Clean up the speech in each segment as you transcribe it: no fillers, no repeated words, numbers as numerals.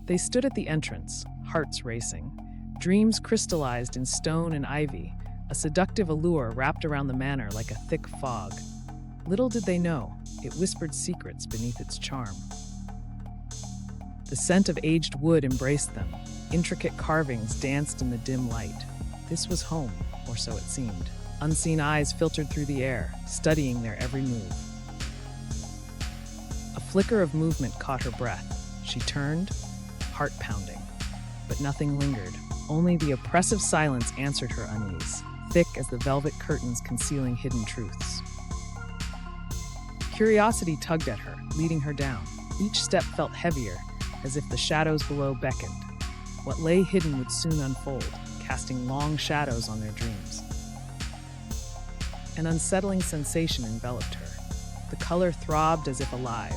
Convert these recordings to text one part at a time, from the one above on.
They stood at the entrance, hearts racing. Dreams crystallized in stone and ivy, a seductive allure wrapped around the manor like a thick fog. Little did they know, it whispered secrets beneath its charm. The scent of aged wood embraced them. Intricate carvings danced in the dim light. This was home, or so it seemed. Unseen eyes filtered through the air, studying their every move. A flicker of movement caught her breath. She turned, heart pounding. But nothing lingered. Only the oppressive silence answered her unease, thick as the velvet curtains concealing hidden truths. Curiosity tugged at her, leading her down. Each step felt heavier, as if the shadows below beckoned. What lay hidden would soon unfold, casting long shadows on their dreams. An unsettling sensation enveloped her. The color throbbed as if alive.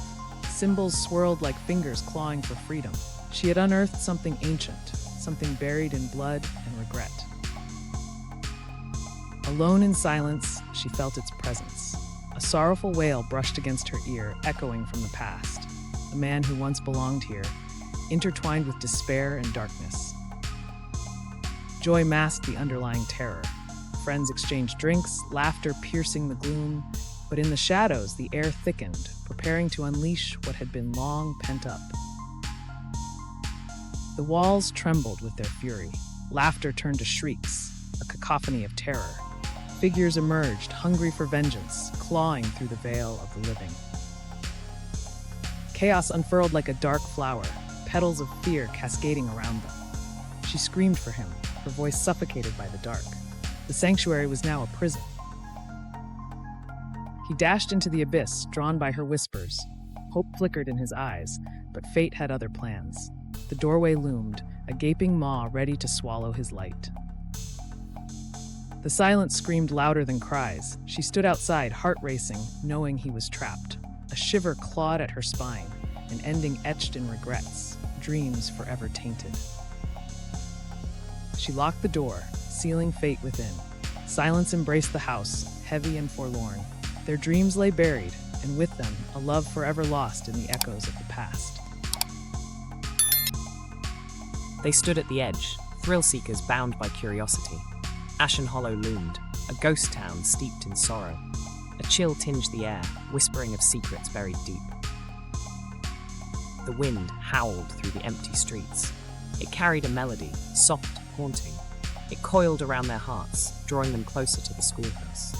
Symbols swirled like fingers clawing for freedom. She had unearthed something ancient, something buried in blood and regret. Alone in silence, she felt its presence. A sorrowful wail brushed against her ear, echoing from the past. A man who once belonged here, intertwined with despair and darkness. Joy masked the underlying terror. Friends exchanged drinks, laughter piercing the gloom, but in the shadows, the air thickened, preparing to unleash what had been long pent up. The walls trembled with their fury. Laughter turned to shrieks, a cacophony of terror. Figures emerged, hungry for vengeance, clawing through the veil of the living. Chaos unfurled like a dark flower, petals of fear cascading around them. She screamed for him, her voice suffocated by the dark. The sanctuary was now a prison. He dashed into the abyss, drawn by her whispers. Hope flickered in his eyes, but fate had other plans. The doorway loomed, a gaping maw ready to swallow his light. The silence screamed louder than cries. She stood outside, heart racing, knowing he was trapped. A shiver clawed at her spine, an ending etched in regrets, dreams forever tainted. She locked the door, sealing fate within. Silence embraced the house, heavy and forlorn. Their dreams lay buried, and with them, a love forever lost in the echoes of the past. They stood at the edge, thrill-seekers bound by curiosity. Ashen Hollow loomed, a ghost town steeped in sorrow. A chill tinged the air, whispering of secrets buried deep. The wind howled through the empty streets. It carried a melody, soft, haunting. It coiled around their hearts, drawing them closer to the schoolhouse.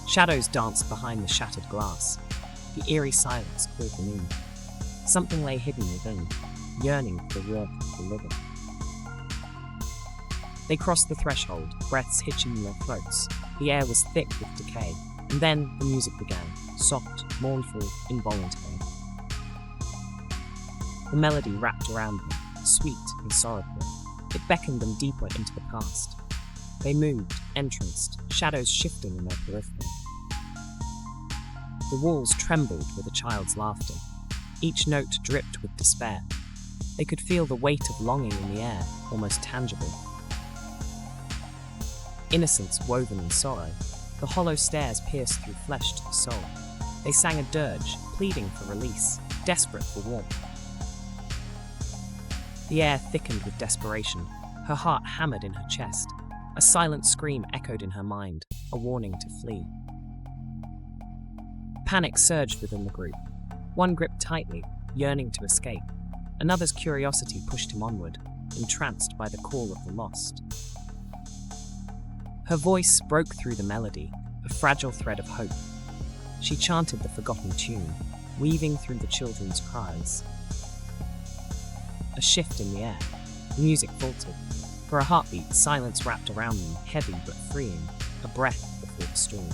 Shadows danced behind the shattered glass. The eerie silence called them in. Something lay hidden within, yearning for the warmth of the living. They crossed the threshold, breaths hitching in their throats. The air was thick with decay, and then the music began, soft, mournful, involuntary. The melody wrapped around them, sweet and sorrowful. It beckoned them deeper into the past. They moved, entranced, shadows shifting in their periphery. The walls trembled with a child's laughter. Each note dripped with despair. They could feel the weight of longing in the air, almost tangible. Innocence woven in sorrow, the hollow stares pierced through flesh to the soul. They sang a dirge, pleading for release, desperate for warmth. The air thickened with desperation, her heart hammered in her chest. A silent scream echoed in her mind, a warning to flee. Panic surged within the group. One gripped tightly, yearning to escape. Another's curiosity pushed him onward, entranced by the call of the lost. Her voice broke through the melody, a fragile thread of hope. She chanted the forgotten tune, weaving through the children's cries. A shift in the air. The music faltered. For a heartbeat, silence wrapped around them, heavy but freeing, a breath before the storm.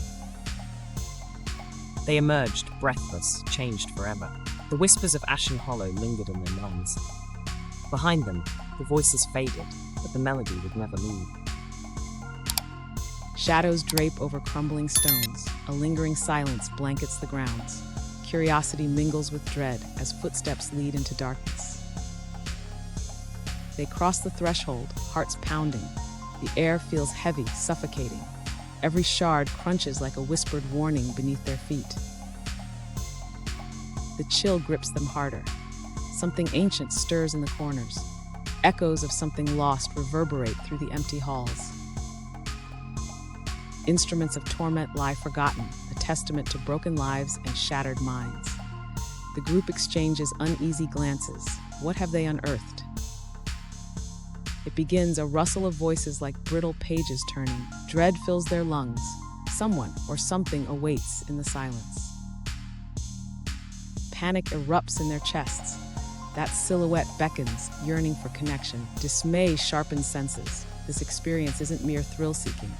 They emerged, breathless, changed forever. The whispers of Ashen Hollow lingered in their minds. Behind them, the voices faded, but the melody would never leave. Shadows drape over crumbling stones. A lingering silence blankets the grounds. Curiosity mingles with dread as footsteps lead into darkness. They cross the threshold, hearts pounding. The air feels heavy, suffocating. Every shard crunches like a whispered warning beneath their feet. The chill grips them harder. Something ancient stirs in the corners. Echoes of something lost reverberate through the empty halls. Instruments of torment lie forgotten, a testament to broken lives and shattered minds. The group exchanges uneasy glances. What have they unearthed? It begins, a rustle of voices like brittle pages turning. Dread fills their lungs. Someone or something awaits in the silence. Panic erupts in their chests. That silhouette beckons, yearning for connection. Dismay sharpens senses. This experience isn't mere thrill-seeking.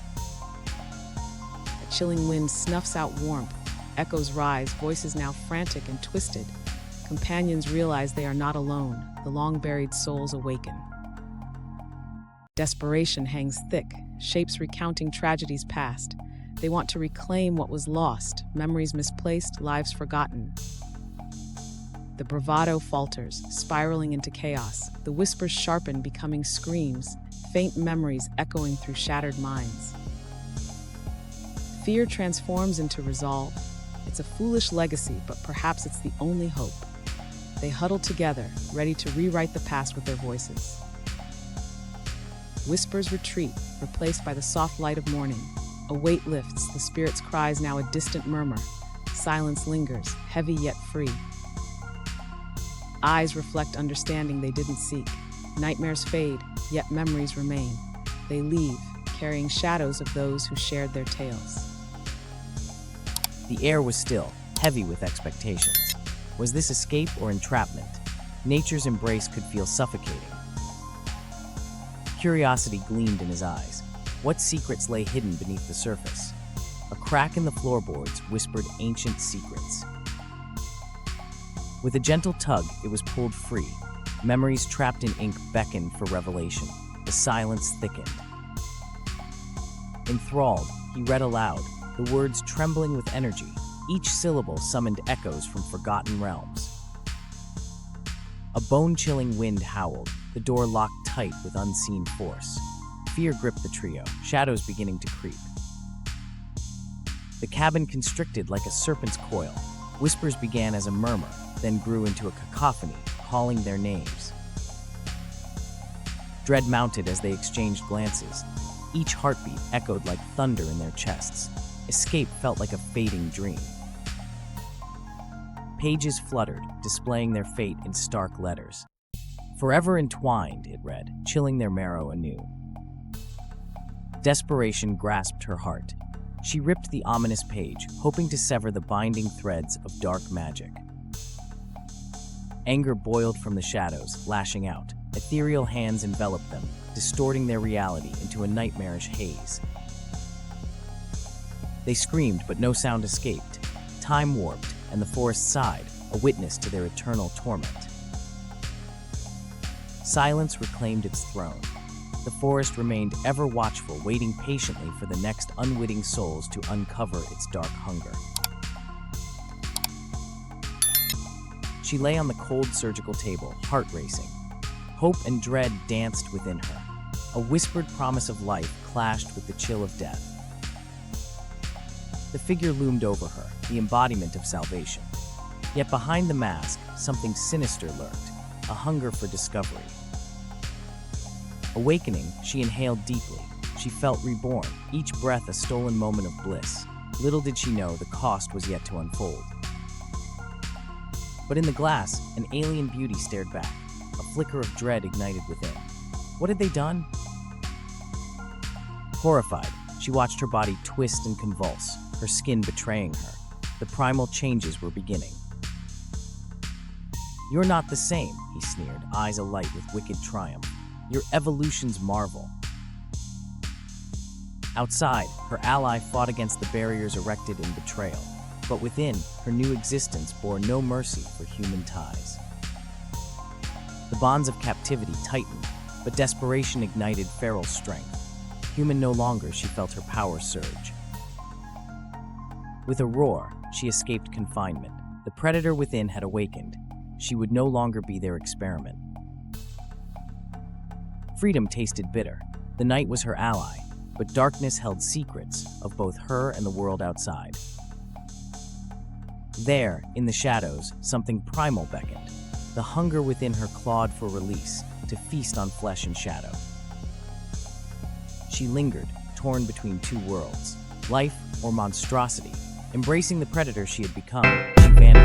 A chilling wind snuffs out warmth. Echoes rise, voices now frantic and twisted. Companions realize they are not alone. The long-buried souls awaken. Desperation hangs thick, shapes recounting tragedies past. They want to reclaim what was lost, memories misplaced, lives forgotten. The bravado falters, spiraling into chaos. The whispers sharpen, becoming screams, faint memories echoing through shattered minds. Fear transforms into resolve. It's a foolish legacy, but perhaps it's the only hope. They huddle together, ready to rewrite the past with their voices. Whispers retreat, replaced by the soft light of morning. A weight lifts, the spirit's cries now a distant murmur. Silence lingers, heavy yet free. Eyes reflect understanding they didn't seek. Nightmares fade, yet memories remain. They leave, carrying shadows of those who shared their tales. The air was still, heavy with expectations. Was this escape or entrapment? Nature's embrace could feel suffocating. Curiosity gleamed in his eyes. What secrets lay hidden beneath the surface? A crack in the floorboards whispered ancient secrets. With a gentle tug, it was pulled free. Memories trapped in ink beckoned for revelation. The silence thickened. Enthralled, he read aloud, the words trembling with energy. Each syllable summoned echoes from forgotten realms. A bone-chilling wind howled, the door locked tight with unseen force. Fear gripped the trio, shadows beginning to creep. The cabin constricted like a serpent's coil. Whispers began as a murmur, then grew into a cacophony, calling their names. Dread mounted as they exchanged glances. Each heartbeat echoed like thunder in their chests. Escape felt like a fading dream. Pages fluttered, displaying their fate in stark letters. Forever entwined, it read, chilling their marrow anew. Desperation grasped her heart. She ripped the ominous page, hoping to sever the binding threads of dark magic. Anger boiled from the shadows, lashing out. Ethereal hands enveloped them, distorting their reality into a nightmarish haze. They screamed, but no sound escaped. Time warped, and the forest sighed, a witness to their eternal torment. Silence reclaimed its throne. The forest remained ever watchful, waiting patiently for the next unwitting souls to uncover its dark hunger. She lay on the cold surgical table, heart racing. Hope and dread danced within her. A whispered promise of life clashed with the chill of death. The figure loomed over her, the embodiment of salvation. Yet behind the mask, something sinister lurked, a hunger for discovery. Awakening, she inhaled deeply. She felt reborn, each breath a stolen moment of bliss. Little did she know the cost was yet to unfold. But in the glass, an alien beauty stared back. A flicker of dread ignited within. What had they done? Horrified, she watched her body twist and convulse, her skin betraying her. The primal changes were beginning. "You're not the same," he sneered, eyes alight with wicked triumph. "Your evolution's marvel." Outside, her ally fought against the barriers erected in betrayal. But within, her new existence bore no mercy for human ties. The bonds of captivity tightened, but desperation ignited feral strength. Human no longer, she felt her power surge. With a roar, she escaped confinement. The predator within had awakened. She would no longer be their experiment. Freedom tasted bitter. The night was her ally, but darkness held secrets of both her and the world outside. There, in the shadows, something primal beckoned. The hunger within her clawed for release, to feast on flesh and shadow. She lingered, torn between two worlds, life or monstrosity. Embracing the predator she had become, she vanished.